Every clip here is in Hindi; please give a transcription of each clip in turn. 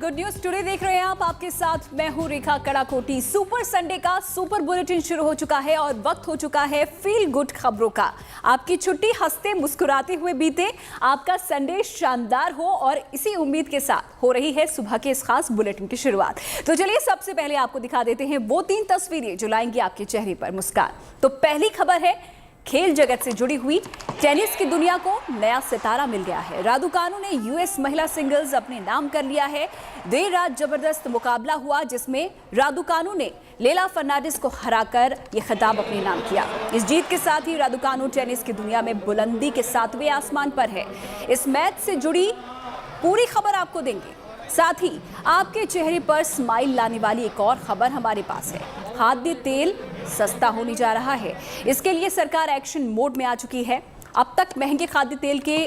गुड न्यूज टुडे देख रहे हैं आप। आपके साथ मैं हूं रेखा कड़ाकोटी। सुपर संडे का सुपर बुलेटिन शुरू हो चुका है और वक्त हो चुका है फील गुड खबरों का। आपकी छुट्टी हंसते मुस्कुराते हुए बीते, आपका संडे शानदार हो और इसी उम्मीद के साथ हो रही है सुबह के इस खास बुलेटिन की शुरुआत। तो चलिए सबसे पहले आपको दिखा देते हैं वो 3 तस्वीरें जो लाएंगी आपके चेहरे पर मुस्कान। तो पहली खबर है खेल जगत से जुड़ी हुई। टेनिस की दुनिया को नया सितारा मिल गया है। रादुकानु ने यूएस महिला सिंगल्स अपने नाम कर लिया है। देर रात जबरदस्त मुकाबला हुआ जिसमें रादुकानु ने लेला फर्नांडिस को हराकर यह खिताब अपने नाम किया। इस जीत के साथ ही रादुकानु टेनिस की दुनिया में बुलंदी के 7वें आसमान पर है। इस मैच से जुड़ी पूरी खबर आपको देंगे। साथ ही आपके चेहरे पर स्माइल लाने वाली एक और खबर हमारे पास है। खाद्य तेल सस्ता होने जा रहा है। इसके लिए सरकार एक्शन मोड में आ चुकी है। अब तक महंगे खाद्य तेल के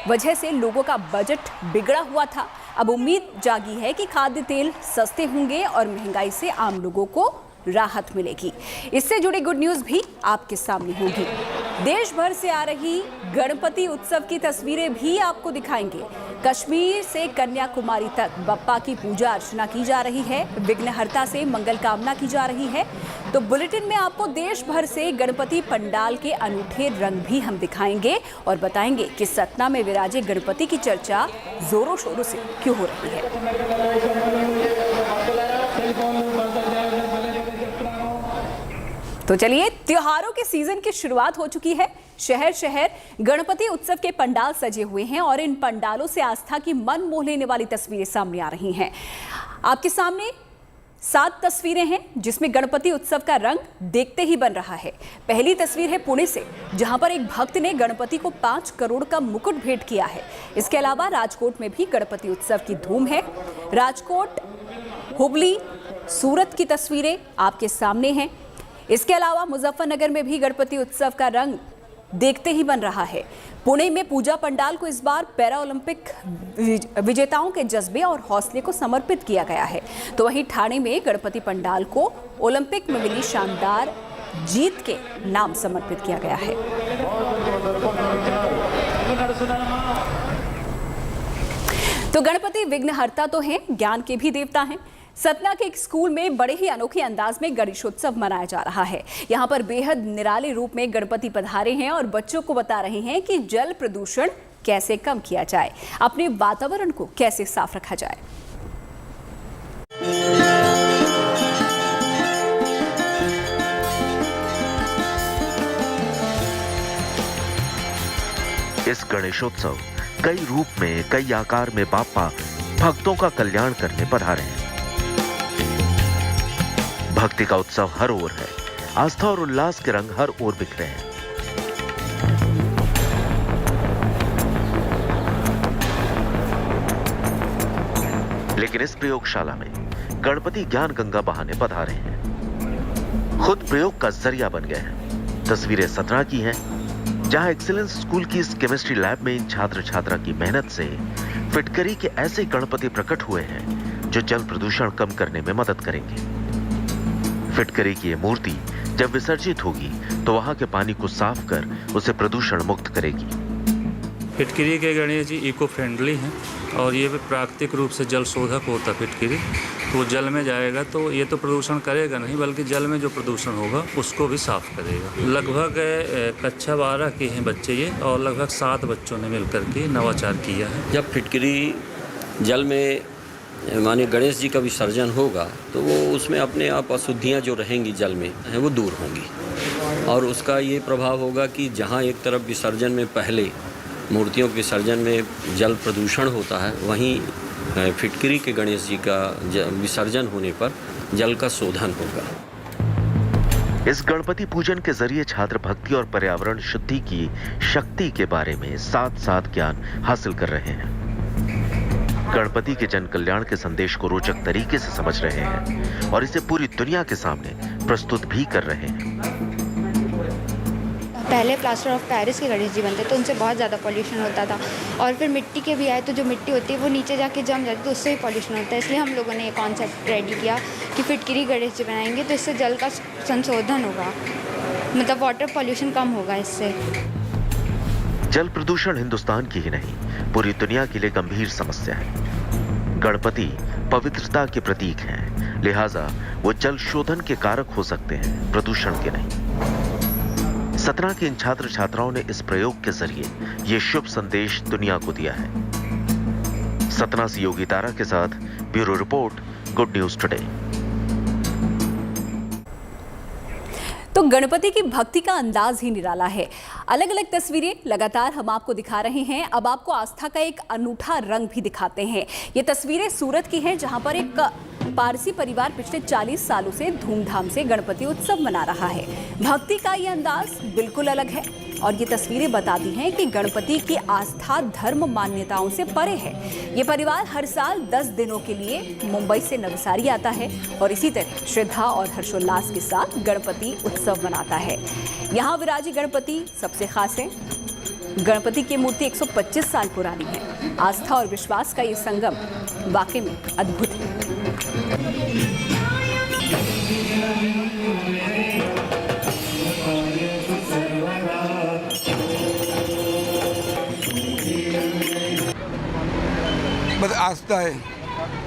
वजह से लोगों का बजट बिगड़ा हुआ था। अब उम्मीद जागी है कि खाद्य तेल सस्ते होंगे और महंगाई से आम लोगों को राहत मिलेगी। इससे जुड़ी गुड न्यूज़ भी आपके सामने होगी। देश भर से आ रही गणपति उत्सव की तस्वीरें भी आपको दिखाएंगे। कश्मीर से कन्याकुमारी तक बप्पा की पूजा अर्चना की जा रही है। विघ्नहर्ता से मंगल कामना की जा रही है। तो बुलेटिन में आपको देश भर से गणपति पंडाल के अनूठे रंग भी हम दिखाएंगे और बताएंगे कि सतना में विराजे गणपति की चर्चा जोरों शोरों से क्यों हो रही है। तो चलिए, त्योहारों के सीजन की शुरुआत हो चुकी है। शहर शहर गणपति उत्सव के पंडाल सजे हुए हैं और इन पंडालों से आस्था की मन मोह लेने वाली तस्वीरें सामने आ रही हैं। आपके सामने 7 तस्वीरें हैं जिसमें गणपति उत्सव का रंग देखते ही बन रहा है। पहली तस्वीर है पुणे से, जहां पर एक भक्त ने गणपति को 5 करोड़ का मुकुट भेंट किया है। इसके अलावा राजकोट में भी गणपति उत्सव की धूम है। राजकोट, हुबली, सूरत की तस्वीरें आपके सामने हैं। इसके अलावा मुजफ्फरनगर में भी गणपति उत्सव का रंग देखते ही बन रहा है। पुणे में पूजा पंडाल को इस बार पैरा ओलंपिक विजेताओं के जज्बे और हौसले को समर्पित किया गया है। तो वहीं ठाणे में गणपति पंडाल को ओलंपिक में मिली शानदार जीत के नाम समर्पित किया गया है। तो गणपति विघ्नहर्ता तो हैं, ज्ञान के भी देवता हैं। सतना के एक स्कूल में बड़े ही अनोखे अंदाज में गणेशोत्सव मनाया जा रहा है। यहाँ पर बेहद निराले रूप में गणपति पधारे हैं और बच्चों को बता रहे हैं कि जल प्रदूषण कैसे कम किया जाए, अपने वातावरण को कैसे साफ रखा जाए। इस गणेशोत्सव कई रूप में, कई आकार में बाप्पा भक्तों का कल्याण करने पधारे हैं। भक्ति का उत्सव हर ओर है। आस्था और उल्लास के रंग हर ओर बिखरे हैं। लेकिन इस प्रयोगशाला में गणपति ज्ञान गंगा बहाने पधारे हैं। खुद प्रयोग का जरिया बन गए हैं। तस्वीरें सतना की हैं, जहां एक्सीलेंस स्कूल की इस केमिस्ट्री लैब में इन छात्र छात्रा की मेहनत से फिटकरी के ऐसे गणपति प्रकट हुए हैं जो जल प्रदूषण कम करने में मदद करेंगे। फिटकरी की ये मूर्ति जब विसर्जित होगी तो वहां के पानी को साफ कर उसे प्रदूषण मुक्त करेगी। फिटकरी के गणेश जी इको फ्रेंडली हैं और ये भी प्राकृतिक रूप से जल शोधक होता है। फिटकरी वो जल में जाएगा तो ये तो प्रदूषण करेगा नहीं, बल्कि जल में जो प्रदूषण होगा उसको भी साफ करेगा। लगभग कक्षा 12 के हैं बच्चे ये, और लगभग 7 बच्चों ने मिलकर के नवाचार किया है। जब फिटकरी जल में माने गणेश जी का विसर्जन होगा तो वो उसमें अपने आप अशुद्धियाँ जो रहेंगी जल में वो दूर होंगी और उसका ये प्रभाव होगा कि जहाँ एक तरफ विसर्जन में पहले मूर्तियों के विसर्जन में जल प्रदूषण होता है, वहीं फिटकरी के गणेश जी का विसर्जन होने पर जल का शोधन होगा। इस गणपति पूजन के जरिए छात्र भक्ति और पर्यावरण शुद्धि की शक्ति के बारे में साथ-साथ ज्ञान हासिल कर रहे हैं। गणपति के जन कल्याण के संदेश को रोचक तरीके से समझ रहे हैं और इसे पूरी दुनिया के सामने प्रस्तुत भी कर रहे हैं। पहले प्लास्टर ऑफ पेरिस के गणेश जी बनते तो उनसे बहुत ज़्यादा पॉल्यूशन होता था, और फिर मिट्टी के भी आए तो जो मिट्टी होती है वो नीचे जाके जम जाती है तो उससे भी पॉल्यूशन होता है। इसलिए हम लोगों ने ये कॉन्सेप्ट रेडी किया कि फिटकरी गणेश जी बनाएंगे तो इससे जल का संशोधन होगा, मतलब वाटर पॉल्यूशन कम होगा इससे। जल प्रदूषण हिंदुस्तान की ही नहीं, पूरी दुनिया के लिए गंभीर समस्या है। गणपति पवित्रता के प्रतीक हैं, लिहाजा वो जल शोधन के कारक हो सकते हैं, प्रदूषण के नहीं। सतना के इन छात्र छात्राओं ने इस प्रयोग के जरिए ये शुभ संदेश दुनिया को दिया है। सतना से योगी तारा के साथ bureau report, good news today. तो गणपति की भक्ति का अंदाज ही निराला है। अलग अलग तस्वीरें लगातार हम आपको दिखा रहे हैं। अब आपको आस्था का एक अनूठा रंग भी दिखाते हैं। ये तस्वीरें सूरत की हैं, जहां पर एक पारसी परिवार पिछले 40 सालों से धूमधाम से गणपति उत्सव मना रहा है। भक्ति का ये अंदाज बिल्कुल अलग है और ये तस्वीरें बताती हैं कि गणपति की आस्था धर्म मान्यताओं से परे है। ये परिवार हर साल 10 दिनों के लिए मुंबई से नवसारी आता है और इसी तरह श्रद्धा और हर्षोल्लास के साथ गणपति उत्सव मनाता है। यहाँ विराजी गणपति सबसे खास है। गणपति की मूर्ति 125 साल पुरानी है। आस्था और विश्वास का ये संगम वाकई में अद्भुत है। बस आस्था है,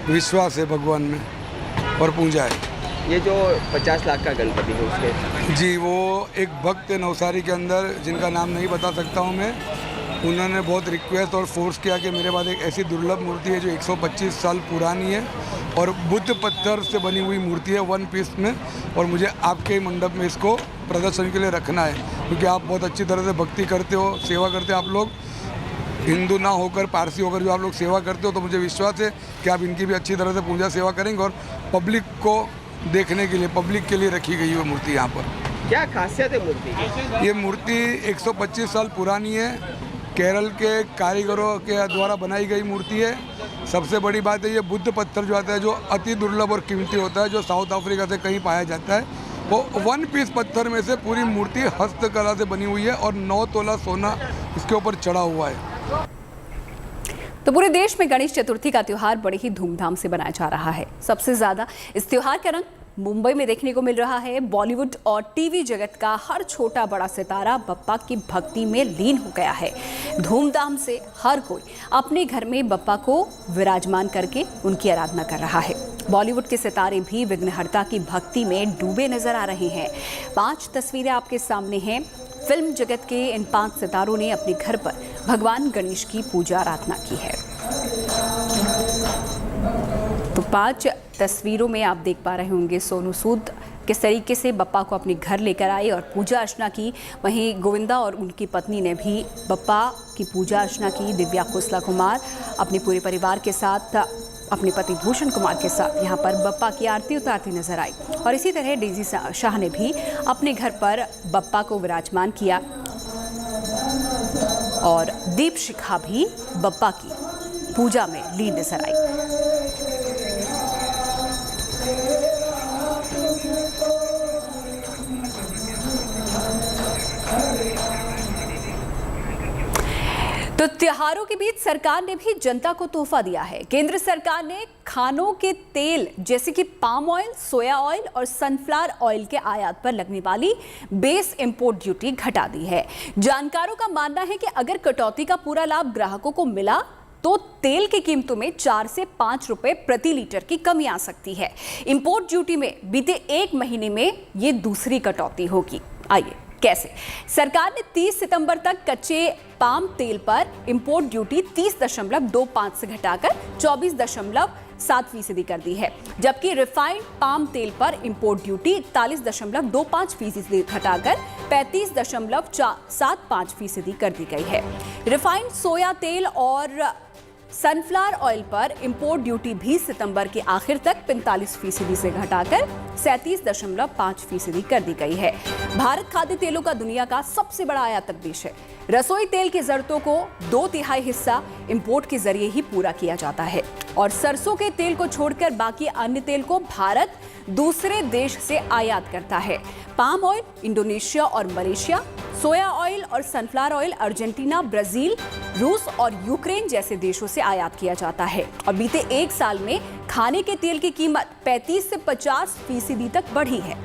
विश्वास है भगवान में और पूजा है। ये जो 50 लाख का गणपति है उसके जी, वो एक भक्त है नवसारी के अंदर, जिनका नाम नहीं बता सकता हूँ मैं। उन्होंने बहुत रिक्वेस्ट और फोर्स किया कि मेरे पास एक ऐसी दुर्लभ मूर्ति है जो 125 साल पुरानी है और बुद्ध पत्थर से बनी हुई मूर्ति है, 1 पीस में, और मुझे आपके मंडप में इसको प्रदर्शन के लिए रखना है, क्योंकि आप बहुत अच्छी तरह से भक्ति करते हो, सेवा करते हो। आप लोग हिंदू ना होकर पारसी होकर जो आप लोग सेवा करते हो, तो मुझे विश्वास है कि आप इनकी भी अच्छी तरह से पूजा सेवा करेंगे और पब्लिक को देखने के लिए, पब्लिक के लिए रखी गई है मूर्ति यहाँ पर। क्या खासियत है मूर्ति की? ये मूर्ति 125 साल पुरानी है, केरल के कारीगरों के द्वारा बनाई गई मूर्ति है। सबसे बड़ी बात है, ये बुद्ध पत्थर जो आता है, जो अति दुर्लभ और कीमती होता है, जो साउथ अफ्रीका से कहीं पाया जाता है, वो 1 पीस पत्थर में से पूरी मूर्ति हस्तकला से बनी हुई है और 9 तोला सोना इसके ऊपर चढ़ा हुआ है। तो पूरे देश में गणेश चतुर्थी का त्योहार बड़े ही धूमधाम से मनाया जा रहा है। सबसे ज्यादा इस त्योहार का रंग मुंबई में देखने को मिल रहा है। बॉलीवुड और टीवी जगत का हर छोटा बड़ा सितारा बप्पा की भक्ति में लीन हो गया है। धूमधाम से हर कोई अपने घर में बप्पा को विराजमान करके उनकी आराधना कर रहा है। बॉलीवुड के सितारे भी विघ्नहर्ता की भक्ति में डूबे नजर आ रहे हैं। 5 तस्वीरें आपके सामने हैं। फिल्म जगत के इन 5 सितारों ने अपने घर पर भगवान गणेश की पूजा आराधना की है। तो 5 तस्वीरों में आप देख पा रहे होंगे सोनू सूद किस तरीके से बप्पा को अपने घर लेकर आए और पूजा अर्चना की। वहीं गोविंदा और उनकी पत्नी ने भी बप्पा की पूजा अर्चना की। दिव्या खोसला कुमार अपने पूरे परिवार के साथ, अपने पति भूषण कुमार के साथ यहाँ पर बप्पा की आरती उतारती नजर आई। और इसी तरह डेजी शाह ने भी अपने घर पर बप्पा को विराजमान किया और दीप शिखा भी बप्पा की पूजा में लीन नजर आई। तो त्योहारों के बीच सरकार ने भी जनता को तोहफा दिया है। केंद्र सरकार ने खानों के तेल जैसे कि पाम ऑयल, सोया ऑयल और सनफ्लावर ऑयल के आयात पर लगने वाली बेस इंपोर्ट ड्यूटी घटा दी है। जानकारों का मानना है कि अगर कटौती का पूरा लाभ ग्राहकों को मिला तो तेल की कीमतों में 4 से 5 रुपए प्रति लीटर की कमी आ सकती है। इंपोर्ट ड्यूटी में बीते 1 महीने में ये दूसरी कटौती होगी। आइए कैसे? सरकार ने 30 सितंबर तक कच्चे पाम तेल पर इंपोर्ट ड्यूटी 30.25 से घटाकर 24.7% कर दी है, जबकि रिफाइंड पाम तेल पर इंपोर्ट ड्यूटी 41.25% घटाकर 35.75% कर दी गई है। रिफाइंड सोया तेल और सनफ्लावर ऑयल पर इंपोर्ट ड्यूटी भी सितंबर के आखिर तक 45% से घटाकर 37.5% कर दी गई है। भारत खाद्य तेलों का दुनिया का सबसे बड़ा आयातक देश है। रसोई तेल की जरूरतों को 2/3 हिस्सा इंपोर्ट के जरिए ही पूरा किया जाता है और सरसों के तेल को छोड़कर बाकी अन्य तेल को भारत दूसरे देश से आयात करता है। पाम ऑयल इंडोनेशिया और मलेशिया, सोया ऑयल और सनफ्लावर ऑयल अर्जेंटीना, ब्राजील, रूस और यूक्रेन जैसे देशों से आयात किया जाता है। और बीते 1 साल में खाने के तेल की कीमत 35 से 50% तक बढ़ी है।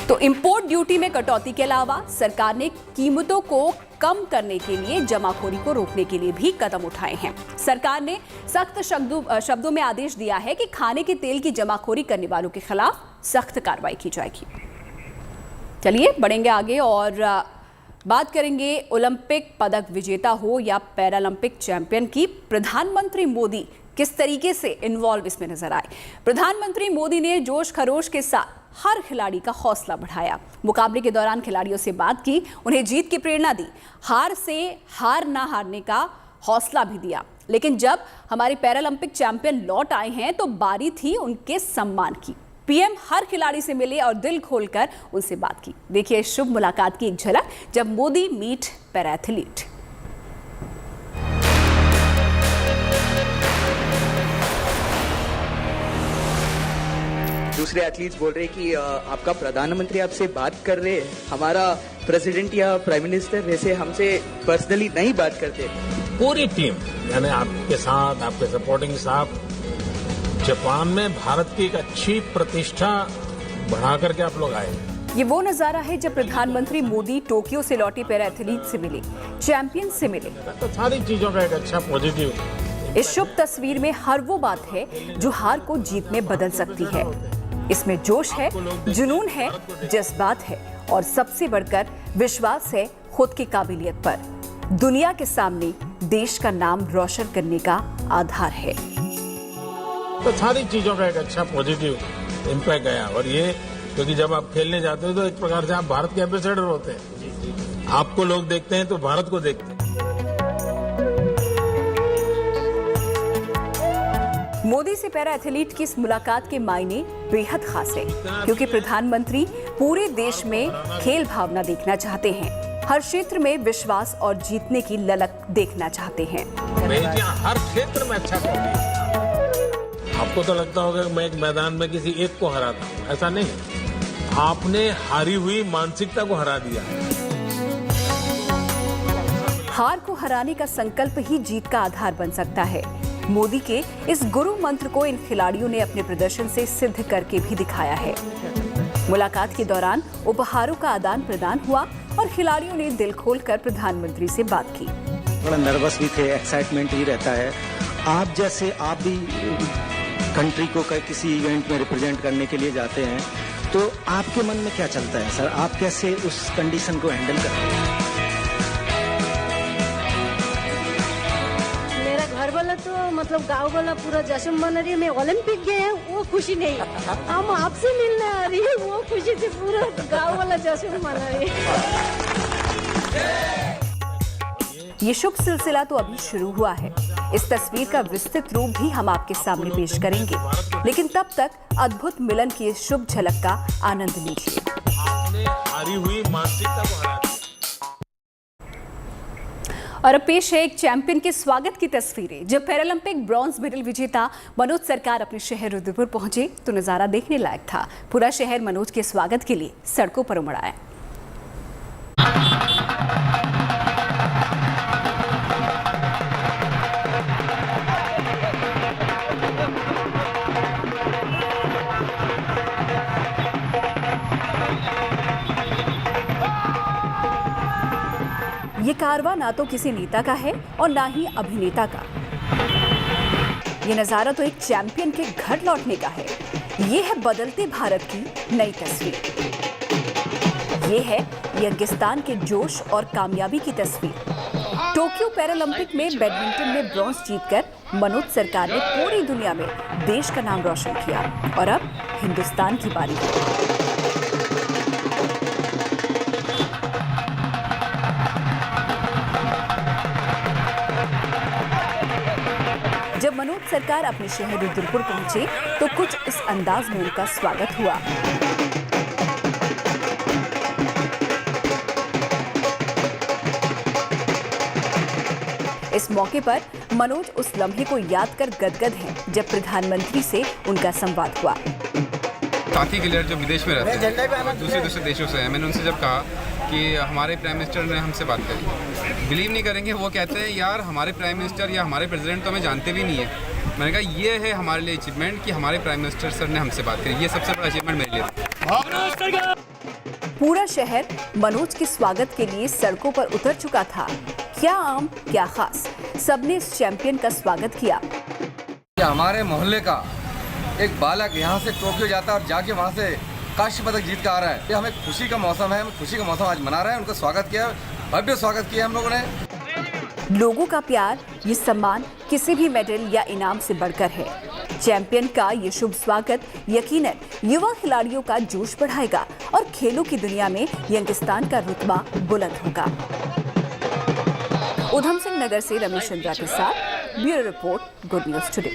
तो इंपोर्ट ड्यूटी में कटौती के अलावा सरकार ने कीमतों को कम करने के लिए जमाखोरी को रोकने के लिए भी कदम उठाए हैं। सरकार ने सख्त शब्दों में आदेश दिया है कि खाने के तेल की जमाखोरी करने वालों के खिलाफ सख्त कार्रवाई की जाएगी। चलिए बढ़ेंगे आगे और बात करेंगे ओलंपिक पदक विजेता हो या पैरालंपिक चैंपियन की। प्रधानमंत्री मोदी किस तरीके से इन्वॉल्व इसमें नजर आए। प्रधानमंत्री मोदी ने जोश खरोश के साथ हर खिलाड़ी का हौसला बढ़ाया। मुकाबले के दौरान खिलाड़ियों से बात की, उन्हें जीत की प्रेरणा दी, हार से हार ना हारने का हौसला भी दिया। लेकिन जब हमारे पैरालंपिक चैंपियन लौट आए हैं तो बारी थी उनके सम्मान की। पीएम हर खिलाड़ी से मिले और दिल खोलकर उनसे बात की। देखिए शुभ मुलाकात की एक झलक, जब मोदी मीट पैराथलीट। दूसरे एथलीट्स बोल रहे हैं कि आपका प्रधानमंत्री आपसे बात कर रहे हैं, हमारा प्रेसिडेंट या प्राइम मिनिस्टर ऐसे हमसे पर्सनली नहीं बात करते। पूरी टीम यानी आपके साथ, आपके सपोर्टिंग स्टाफ जापान में भारत की एक अच्छी प्रतिष्ठा बढ़ा करके आप लोग आए। ये वो नजारा है जब प्रधानमंत्री मोदी टोक्यो से लौटे पैराथलीट से मिले, चैंपियन से मिले। तो सारी चीजों का एक अच्छा पॉजिटिव। इस शुभ तस्वीर में हर वो बात है जो हार को जीत में बदल सकती है। इसमें जोश है, जुनून है, जज्बात है और सबसे बढ़कर विश्वास है खुद की काबिलियत पर। दुनिया के सामने देश का नाम रोशन करने का आधार है। तो सारी चीजों का एक अच्छा पॉजिटिव इम्पैक्ट गया। और ये क्योंकि जब आप खेलने जाते हो तो एक प्रकार से आप भारत के एम्बेसडर होते हैं। आपको लोग देखते हैं तो भारत को देखते हैं। मोदी से पैरा एथलीट की इस मुलाकात के मायने बेहद खास है, क्योंकि प्रधानमंत्री पूरे देश में खेल भावना देखना चाहते हैं। हर क्षेत्र में विश्वास और जीतने की ललक देखना चाहते हैं। हर क्षेत्र में अच्छा कर रही है। आपको तो लगता होगा कि मैं एक मैदान में किसी एक को हराता हूं, ऐसा नहीं। आपने हारी हुई मानसिकता को हरा दिया। हार को हराने का संकल्प ही जीत का आधार बन सकता है। मोदी के इस गुरु मंत्र को इन खिलाड़ियों ने अपने प्रदर्शन से सिद्ध करके भी दिखाया है। मुलाकात के दौरान उपहारों का आदान प्रदान हुआ और खिलाड़ियों ने दिल खोलकर प्रधानमंत्री से बात की। बड़ा नर्वस भी थे, एक्साइटमेंट भी रहता है। आप जैसे आप भी कंट्री को किसी इवेंट में रिप्रेजेंट करने के लिए जाते हैं, तो आपके मन में क्या चलता है सर? आप कैसे उस कंडीशन को हैंडल करते हैं? घर वाला तो मतलब गांव वाला पूरा जश्न मना रही है। मैं ओलंपिक गए हैं वो खुशी नहीं, हम आपसे मिलने आ रही है वो खुशी से पूरा गांव वाला जश्न मना रही है। ये शुभ सिलसिला तो अभी शुरू हुआ है। इस तस्वीर का विस्तृत रूप भी हम आपके सामने पेश करेंगे, लेकिन तब तक अद्भुत मिलन की इस शुभ झलक का आनंद लीजिए। आपने हारी हुई मानसिकता को हरा दिया। और अब पेश है एक चैंपियन के स्वागत की तस्वीरें। जब पैरालंपिक ब्रॉन्ज मेडल विजेता मनोज सरकार अपने शहर रुद्रपुर पहुंचे तो नजारा देखने लायक था। पूरा शहर मनोज के स्वागत के लिए सड़कों पर उमड़ आया। ये कारवां ना तो किसी नेता का है और ना ही अभिनेता का। ये नजारा तो एक चैंपियन के घर लौटने का है। ये है बदलते भारत की नई तस्वीर। ये है यंगिस्तान के जोश और कामयाबी की तस्वीर। टोक्यो पैरालंपिक में बैडमिंटन में ब्रॉन्ज जीतकर मनोज सरकार ने पूरी दुनिया में देश का नाम रोशन किया और अब हिंदुस्तान की बारी है। जब मनोज सरकार अपने शहर रुद्रपुर पहुंचे तो कुछ इस अंदाज में उनका स्वागत हुआ। इस मौके पर मनोज उस लम्हे को याद कर गदगद हैं जब प्रधानमंत्री से उनका संवाद हुआ। साथी खिलाड़ी जो विदेश में रहते हैं, दूसरे देशों से हैं, मैंने उनसे जब कहा कि हमारे प्राइम मिनिस्टर ने हमसे बात करी, बिलीव नहीं करेंगे, वो कहते हैं यार हमारे प्राइम मिनिस्टर या हमारे प्रेसिडेंट तो हमें जानते भी नहीं है। मैंने कहा ये है हमारे लिए अचीवमेंट कि हमारे प्राइम मिनिस्टर सर ने हमसे बात करी। ये सबसे बड़ा अचीवमेंट मेरे लिए। पूरा शहर मनोज के स्वागत के लिए सड़कों पर उतर चुका था। क्या आम क्या खास, सबने इस चैंपियन का स्वागत किया। हमारे मोहल्ले का एक बालक यहाँ से टोक्यो जाता है और जाके वहाँ से कांस्य पदक जीत कर आ रहा है। ये हमें खुशी का मौसम है, हम खुशी का मौसम आज मना रहे हैं। उनका स्वागत किया, भव्य स्वागत किया हम लोगों ने। लोगों का प्यार, ये सम्मान किसी भी मेडल या इनाम से बढ़कर है। चैंपियन का ये शुभ स्वागत यकीनन युवा खिलाड़ियों का जोश बढ़ाएगा और खेलों की दुनिया में यंगिस्तान का रुतबा बुलंद होगा। उधम सिंह नगर से रमेश चंद्रा के साथ bureau report, good news today.